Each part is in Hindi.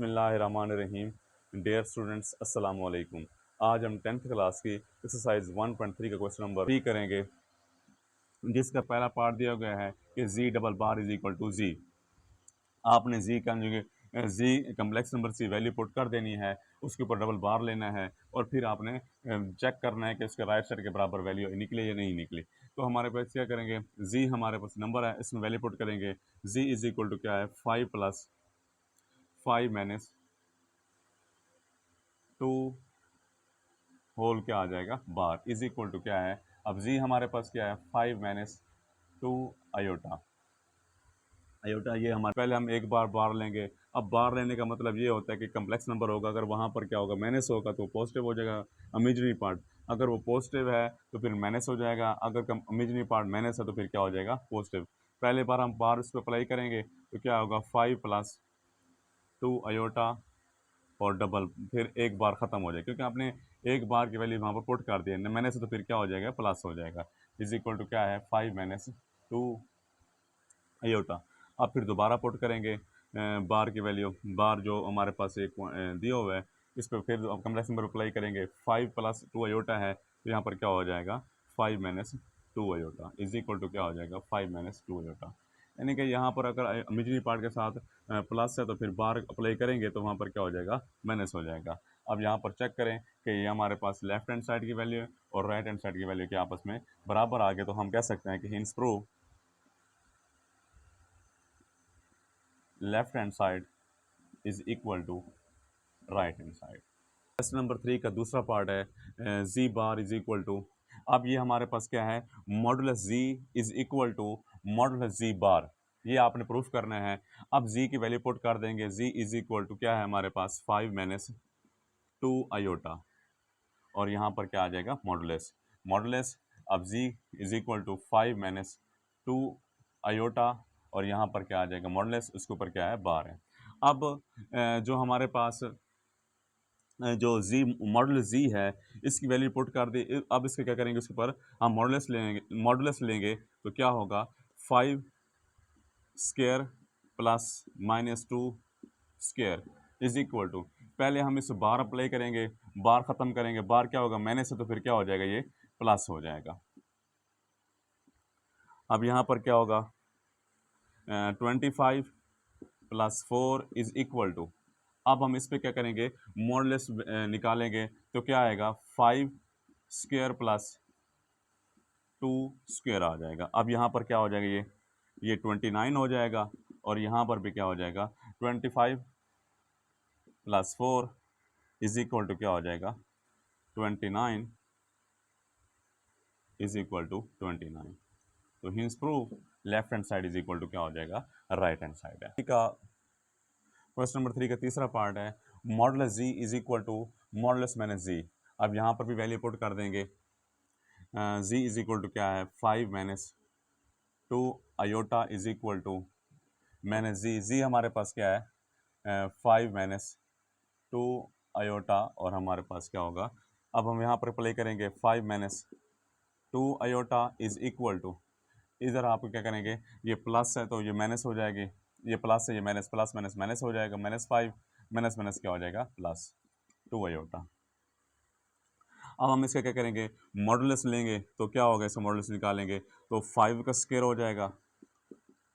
बिस्मिल्लाहिर्रहमानिर्रहीम। डियर स्टूडेंट्स, अस्सलाम वालेकुम। आज हम 10th क्लास की एक्सरसाइज 1.3 का क्वेश्चन नंबर 3 करेंगे, जिसका पहला पार्ट दिया गया है कि z double bar is equal to z. आपने जी का जो जी कम्प्लेक्स नंबर की वैल्यू पुट कर देनी है, उसके ऊपर डबल बार लेना है और फिर आपने चेक करना है कि उसके राइट साइड के बराबर वैल्यू निकले या नहीं निकली। तो हमारे पास क्या करेंगे, जी हमारे पास नंबर है, इसमें वैल्यू पुट करेंगे। जी इज इक्वल टू क्या है, 5 प्लस 5 माइनस 2 होल क्या आ जाएगा, बार इज इक्वल टू क्या है। अब जी हमारे पास क्या है, 5 माइनस 2 आयोटा। आयोटा ये हमारे, पहले हम एक बार बार लेंगे। अब बार लेने का मतलब ये होता है कि कम्प्लेक्स नंबर होगा, अगर वहाँ पर क्या होगा, माइनस होगा तो पॉजिटिव हो जाएगा इमेजिनरी पार्ट। अगर वो पॉजिटिव है तो फिर माइनस हो जाएगा, अगर इमेजिनरी पार्ट माइनस है तो फिर क्या हो जाएगा, पॉजिटिव। पहले बार हम बार इस पर अप्लाई करेंगे तो क्या होगा, 5 प्लस 2 आयोटा और डबल, फिर एक बार ख़त्म हो जाए क्योंकि आपने एक बार की वैल्यू वहाँ पर पुट कर दी है मैंने से, तो फिर क्या हो जाएगा, प्लस हो जाएगा। इज इक्वल टू क्या है, 5 माइनस 2 अयोटा। अब फिर दोबारा पुट करेंगे बार की वैल्यू, बार जो हमारे पास एक दिया हुआ है, इस पर फिर कम्प्लेक्स नंबर अप्लाई करेंगे। 5 प्लस 2 अयोटा है तो यहाँ पर क्या हो जाएगा, 5 minus 2 iota is equal to क्या हो जाएगा, 5 माइनस 2 अयोटा। यानी कि यहाँ पर अगर इमेजिनरी पार्ट के साथ प्लस है तो फिर बार अप्लाई करेंगे तो वहाँ पर क्या हो जाएगा, माइनस हो जाएगा। अब यहाँ पर चेक करें कि ये हमारे पास लेफ्ट हैंड साइड की वैल्यू है और राइट हैंड साइड की वैल्यू के आपस में बराबर आ गए, तो हम कह सकते हैं कि hence prove left hand side is equal to right hand side. Question number 3 का दूसरा पार्ट है z bar is equal to. अब ये हमारे पास क्या है, modulus z is equal to modulus z bar. ये आपने प्रूफ करना है। अब जी की वैल्यू पुट कर देंगे, जी इज इक्वल टू क्या है हमारे पास, 5 माइनस 2 आयोटा और यहाँ पर क्या आ जाएगा, मॉडुलस। मॉडुलस अब z is equal to 5 minus 2 iota और यहाँ पर क्या आ जाएगा, मॉडुलस, उसके ऊपर क्या है, बार है। अब जो हमारे पास जो जी मॉडुलस जी है, इसकी वैल्यू पुट कर दी। अब इसके क्या करेंगे, उसके ऊपर हम मॉडुलस लेंगे तो क्या होगा, 5 square plus minus 2 square is equal to, पहले हम इस बार अप्लाई करेंगे, बार ख़त्म करेंगे, बार क्या होगा, माइनस है तो फिर क्या हो जाएगा, ये प्लस हो जाएगा। अब यहाँ पर क्या होगा, 25 प्लस 4 इज इक्वल टू, अब हम इस पर क्या करेंगे, मॉडुलस निकालेंगे तो क्या आएगा, 5 स्क्वायर प्लस 2 स्क्वायर आ जाएगा। अब यहाँ पर क्या हो जाएगा, ये 29 हो जाएगा और यहाँ पर भी क्या हो जाएगा, 25 प्लस 4 इज इक्वल टू क्या हो जाएगा, 29 इज इक्वल टू 29। तो hence proof left hand side is equal to क्या हो जाएगा, राइट हैंड साइड है। ठीक है, क्वेश्चन नंबर 3 का तीसरा पार्ट है, modulus z is equal to modulus minus z. अब यहाँ पर भी वैल्यू पुट कर देंगे। जी इज इक्वल टू क्या है, 5 minus 2 iota is equal to minus z. जी हमारे पास क्या है, 5 माइनस 2 आयोटा और हमारे पास क्या होगा, अब हम यहाँ पर प्ले करेंगे, 5 minus 2 iota is equal to, इधर आप क्या करेंगे, ये प्लस है तो ये माइनस हो जाएगी, ये प्लस है, ये माइनस, प्लस माइनस माइनस हो जाएगा, माइनस 5 माइनस माइनस क्या हो जाएगा, प्लस 2 आयोटा। अब हम इसका क्या करेंगे, मॉडुलस लेंगे तो क्या होगा, इसका मॉडुलस निकालेंगे तो 5 का स्क्वायर हो जाएगा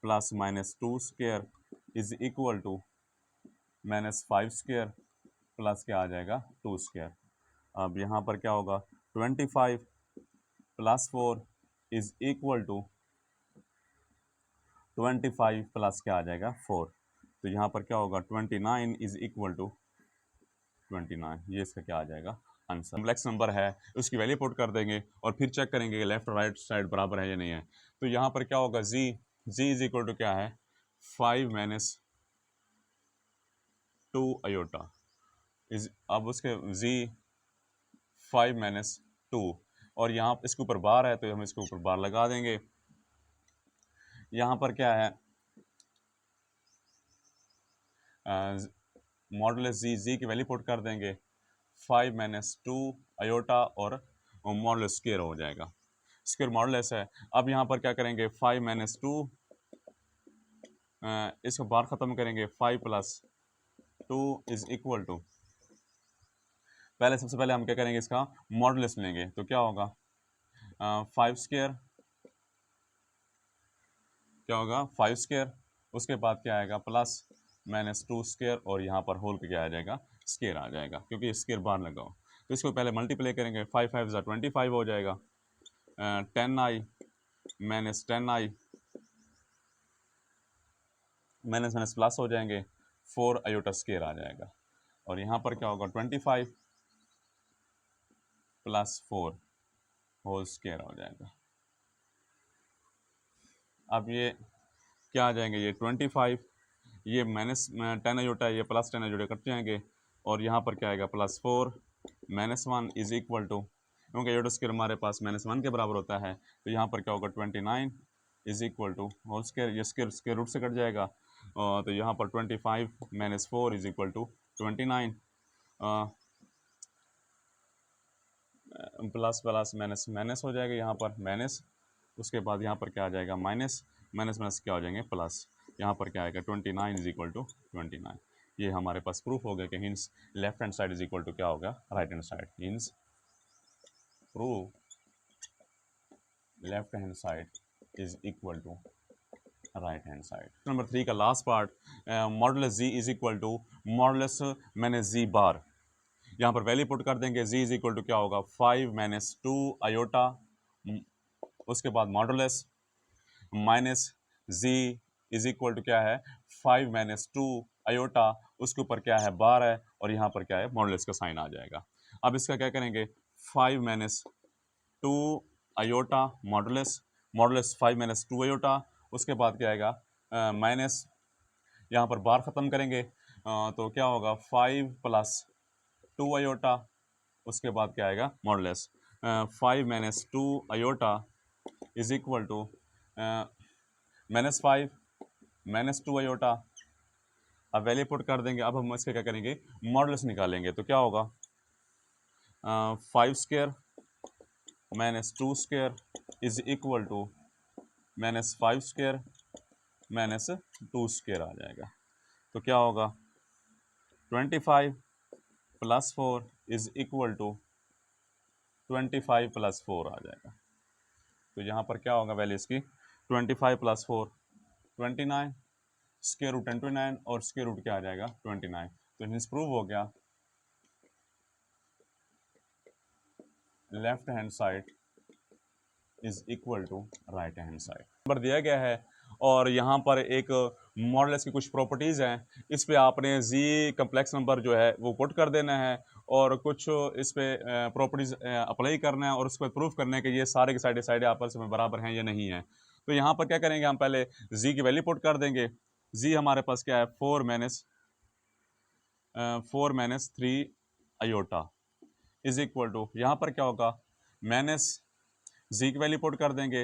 plus minus 2 square is equal to minus 5 square plus क्या आ जाएगा, 2 स्क्वायर। अब यहाँ पर क्या होगा, 25 plus 4 is equal to 25 plus क्या आ जाएगा, 4। तो यहाँ पर क्या होगा, 29 इज इक्वल टू 29। ये इसका क्या आ जाएगा, आंसर। कम्प्लेक्स नंबर है, उसकी वैल्यू पुट कर देंगे और फिर चेक करेंगे कि लेफ्ट और राइट साइड बराबर है या नहीं है। तो यहाँ पर क्या होगा, जी इज इक्वल टू क्या है, 5 माइनस 2 अयोटा इज, अब उसके जी 5 माइनस 2 और यहाँ इसके ऊपर बार है तो हम इसके ऊपर बार लगा देंगे। यहाँ पर क्या है, मॉडुलस जी की वैल्यू पुट कर देंगे, 5 माइनस 2 अयोटा और मॉडुलस स्क्वायर हो जाएगा, स्क्वायर मॉडुलस है। अब यहाँ पर क्या करेंगे, 5 माइनस 2, इसको बार ख़त्म करेंगे, 5 plus two is equal to, पहले सबसे पहले हम क्या करेंगे, इसका मॉडुलस लेंगे, तो क्या होगा 5 स्क्वायर, क्या होगा 5 स्क्वायर, उसके बाद क्या आएगा प्लस माइनस 2 स्क्वायर, और यहाँ पर होल पे क्या आ जाएगा स्क्वायर आ जाएगा, क्योंकि स्क्वायर बाहर लगाओ। तो इसको पहले मल्टीप्लाई करेंगे, 5 5 ज़ा 25 हो जाएगा, 10i minus 10i minus minus plus हो जाएंगे, 4 आयोटा स्क्वायर आ जाएगा, और यहाँ पर क्या होगा 25 प्लस 4 होल स्क्वायर हो जाएगा। अब ये क्या आ जाएंगे, ये 25, ये माइनस 10 आयोटा, ये प्लस 10 आयोटा कट जाएंगे, और यहाँ पर क्या आएगा plus 4 minus 1 is equal to, क्योंकि आयोटा स्क्वायर हमारे पास माइनस 1 के बराबर होता है, तो यहाँ पर क्या होगा 29 is equal to whole square, ये स्क्वायर रूट से कट जाएगा, तो यहाँ पर 25 minus 4 is equal to 29, plus plus minus minus हो जाएगा, यहाँ पर माइनस, उसके बाद यहाँ पर क्या आ जाएगा माइनस माइनस माइनस क्या हो जाएंगे प्लस, यहाँ पर क्या आएगा 29 इज इक्वल टू 29। ये हमारे पास प्रूफ हो गया कि hence left hand side is equal to क्या होगा right hand side, hence proof left hand side is equal to right hand side. Number 3 का last part, modulus z is equal to modulus minus z bar, यहाँ पर वैल्यू पुट कर देंगे, जी इज इक्वल टू क्या होगा 5 माइनस 2 आयोटा, उसके बाद modulus minus Z is equal to क्या है 5 माइनस 2 आयोटा, उसके ऊपर क्या है बार है, और यहाँ पर क्या है मॉडुलस का साइन आ जाएगा। अब इसका क्या करेंगे 5 minus 2 iota modulus, modulus 5 minus 2 iota, उसके बाद क्या आएगा माइनस, यहाँ पर बार ख़त्म करेंगे, तो क्या होगा 5 प्लस 2 आयोटा, उसके बाद क्या आएगा modulus 5 minus 2 iota is equal to minus 5 minus 2 iota. अब वैल्यू पुट कर देंगे, अब हम इसके क्या करेंगे मॉडुलस निकालेंगे, तो क्या होगा 5 square minus 2 square is equal to minus 5 square minus 2 square आ जाएगा, तो क्या होगा 25 plus 4 is equal to 25 plus 4 आ जाएगा। तो यहाँ पर क्या होगा वैल्यू इसकी 25 प्लस 4 29, स्क्वायर रूट 29, और स्क्वायर रूट क्या आ जाएगा 29। तो हिंस प्रूव हो गया left hand side is equal to right hand side. Number दिया गया है, और यहाँ पर एक मॉडुलस की कुछ प्रॉपर्टीज़ हैं, इस पे आपने जी कम्प्लेक्स नंबर जो है वो पुट कर देना है, और कुछ इस पे प्रॉपर्टीज़ अप्लाई करना है, और उसको प्रूफ करना है कि ये सारे के साइड साइड आपस में बराबर हैं या नहीं है। तो यहाँ पर क्या करेंगे, हम पहले जी की वैल्यू पुट कर देंगे। जी हमारे पास क्या है 4 minus 3 iota is equal to, यहाँ पर क्या होगा माइनस जी की वैल्यू पुट कर देंगे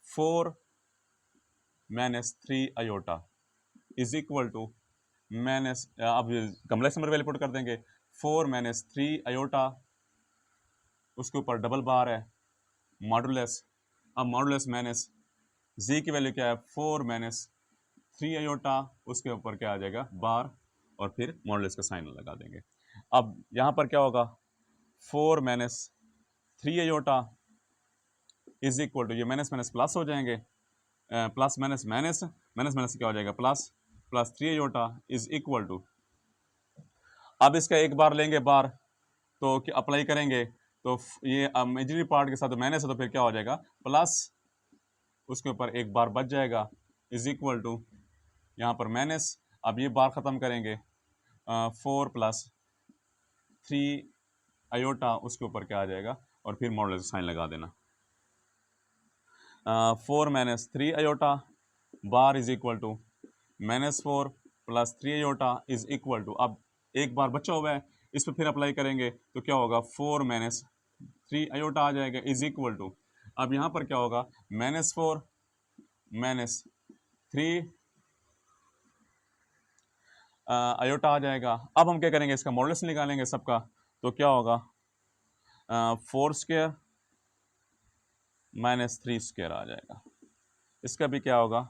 4 minus 3 iota is equal to minus, अब कम्प्लेक्स नंबर वैल्यू पुट कर देंगे 4 माइनस 3 आयोटा, उसके ऊपर डबल बार है मॉडुलस, अब मॉडुलस माइनस जी की वैल्यू क्या है 4 माइनस 3 आयोटा, उसके ऊपर क्या आ जाएगा बार, और फिर मॉडुलस का साइन लगा देंगे। अब यहाँ पर क्या होगा 4 minus 3 iota is equal to, ये माइनस माइनस प्लस हो जाएंगे, plus minus minus minus minus क्या हो जाएगा plus, plus 3 iota is equal to, अब इसका एक बार लेंगे बार, तो क्या अप्लाई करेंगे, तो ये इमेजिनरी पार्ट के साथ माइनस है, तो फिर क्या हो जाएगा प्लस, उसके ऊपर एक बार बच जाएगा इज इक्वल टू, यहाँ पर माइनस, अब ये बार ख़त्म करेंगे 4 प्लस 3 आयोटा, उसके ऊपर क्या आ जाएगा, और फिर मॉडुलस साइन लगा देना, 4 minus 3 iota bar is equal to minus 4 plus 3 iota is equal to, अब एक बार बचा हुआ है, इस पर फिर अप्लाई करेंगे, तो क्या होगा 4 माइनस 3 आयोटा आ जाएगा इज इक्वल टू, अब यहाँ पर क्या होगा माइनस 4 माइनस 3 आयोटा आ जाएगा। अब हम क्या करेंगे इसका मॉडुलस निकालेंगे सबका, तो क्या होगा 4 स्क्वायर माइनस 3 स्क्वायर आ जाएगा, इसका भी क्या होगा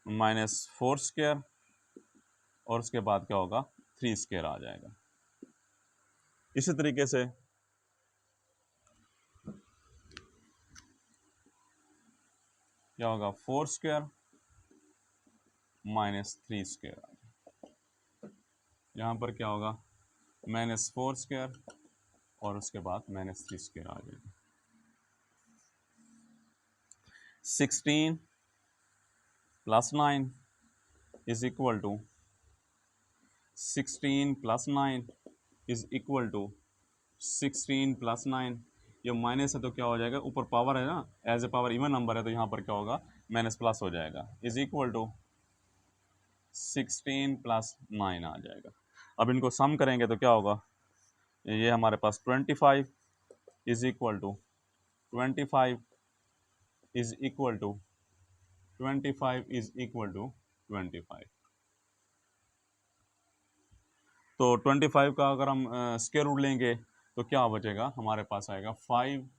माइनस 4 स्क्वायर, और उसके बाद क्या होगा 3 स्क्वायर आ जाएगा। इसी तरीके से क्या होगा, 4 स्क्वायर माइनस 3 स्क्वायर आ जाएगा। यहाँ पर क्या होगा, -4 स्क्वायर और उसके बाद -3 स्क्वायर आ जाएगा। 16 plus 9 is equal to 16 plus 9 is equal to 16 plus 9, ये माइनस है तो क्या हो जाएगा, ऊपर पावर है ना, as a power even number है तो यहाँ पर क्या होगा, माइनस प्लस हो जाएगा, इज इक्वल टू 16 प्लस 9 आ जाएगा। अब इनको सम करेंगे तो क्या होगा, ये हमारे पास 25 is equal to 25 is equal to 25 is equal to 25। तो 25 का अगर हम स्क्वायर रूट लेंगे तो क्या बचेगा, हमारे पास आएगा 5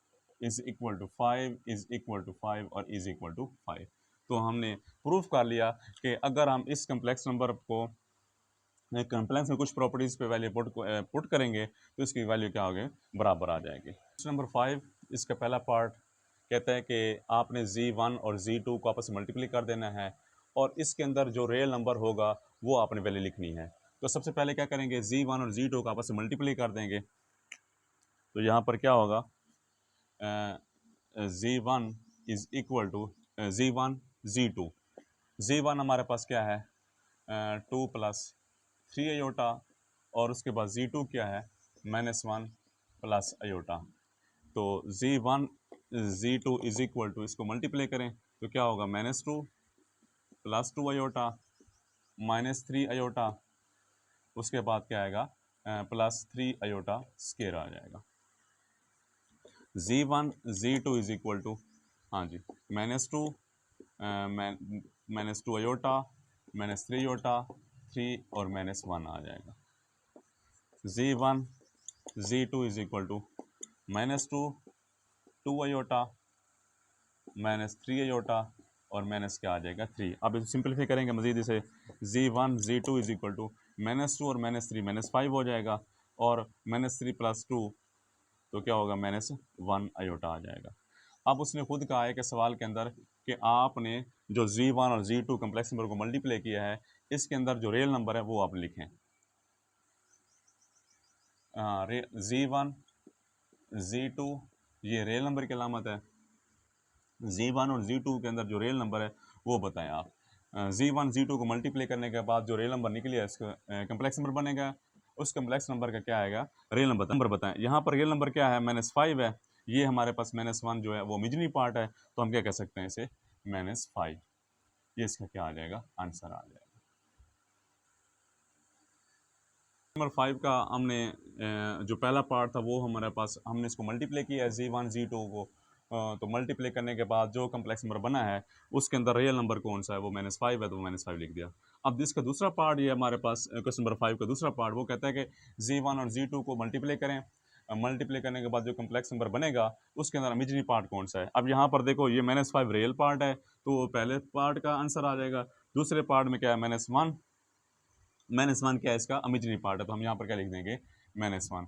is equal to 5 is equal to 5 और इज इक्वल टू 5। तो हमने प्रूफ कर लिया कि अगर हम इस कम्प्लेक्स नंबर को कम्प्लेक्स में कुछ प्रॉपर्टीज़ पे वैल्यू पुट करेंगे तो इसकी वैल्यू क्या होगी, बराबर आ जाएगी। क्वेश्चन नंबर 5, इसका पहला पार्ट कहता है कि आपने Z1 और Z2 को आपस में मल्टीप्लाई कर देना है और इसके अंदर जो रियल नंबर होगा वो आपने वैल्यू लिखनी है। तो सबसे पहले क्या करेंगे, Z1 और Z2 को आपस में मल्टीप्लाई कर देंगे। तो यहाँ पर क्या होगा, Z1 is equal to Z1 Z2। Z1 हमारे पास क्या है, 2 प्लस 3 अयोटा और उसके बाद Z2 क्या है, -1 प्लस अयोटा। तो Z1 Z2 is equal to, इसको मल्टीप्लाई करें तो क्या होगा, -2 प्लस 2 अयोटा -3 अयोटा, उसके बाद क्या आएगा, प्लस 3 अयोटा स्क्वायर आ जाएगा। Z1 Z2 is equal to, हाँ जी, -2 -2 अयोटा -3 अयोटा 3 और -1 आ जाएगा। Z1 Z2 is equal to -2 2 iota -3 iota और माइनस क्या आ जाएगा, 3। अब इसे सिंपलीफाई करेंगे मजीद, इसे Z1 Z2 is equal to -2 और -3 -5 हो जाएगा और -3 प्लस 2 तो क्या होगा, -1 अयोटा आ जाएगा। अब उसने खुद कहा है कि सवाल के अंदर कि आपने जो Z1 और Z2 कम्प्लेक्स नंबर को मल्टीप्लाई किया है, इसके अंदर जो रियल नंबर है वो आप लिखें। Z1 Z2 ये रियल नंबर की अलामत है, Z1 और Z2 के अंदर जो रियल नंबर है वो बताएं आप। Z1 Z2 को मल्टीप्लाई करने के बाद जो रियल नंबर निकले इसका कम्प्लेक्स नंबर बनेगा, उस कम्प्लेक्स नंबर का क्या आएगा, रियल नंबर बताएं। यहाँ पर रियल नंबर क्या है, -5 है, ये हमारे पास -1 जो है वो इमेजिनरी पार्ट है, तो हम क्या कह सकते हैं इसे, -5। ये इसका क्या आ जाएगा, आंसर आ जाएगा। नंबर 5 का हमने जो पहला पार्ट था वो हमारे पास, हमने इसको मल्टीप्लाई किया है Z1 Z2 को, तो मल्टीप्लाई करने के बाद जो कम्प्लेक्स नंबर बना है उसके अंदर रियल नंबर कौन सा है, वो -5 है, तो -5 लिख दिया। अब इसका दूसरा पार्ट ये हमारे पास क्वेश्चन नंबर 5 का दूसरा पार्ट वो कहता है कि Z1 और Z2 को मल्टीप्लाई करें, मल्टीप्लाई करने के बाद जो कम्प्लेक्स नंबर बनेगा उसके अंदर इमेजिनरी पार्ट कौन सा है। अब यहाँ पर देखो ये -5 रियल पार्ट है तो पहले पार्ट का आंसर आ जाएगा, दूसरे पार्ट में क्या है, -1 क्या है इसका इमेजिनरी पार्ट है, तो हम यहाँ पर क्या लिख देंगे, -1।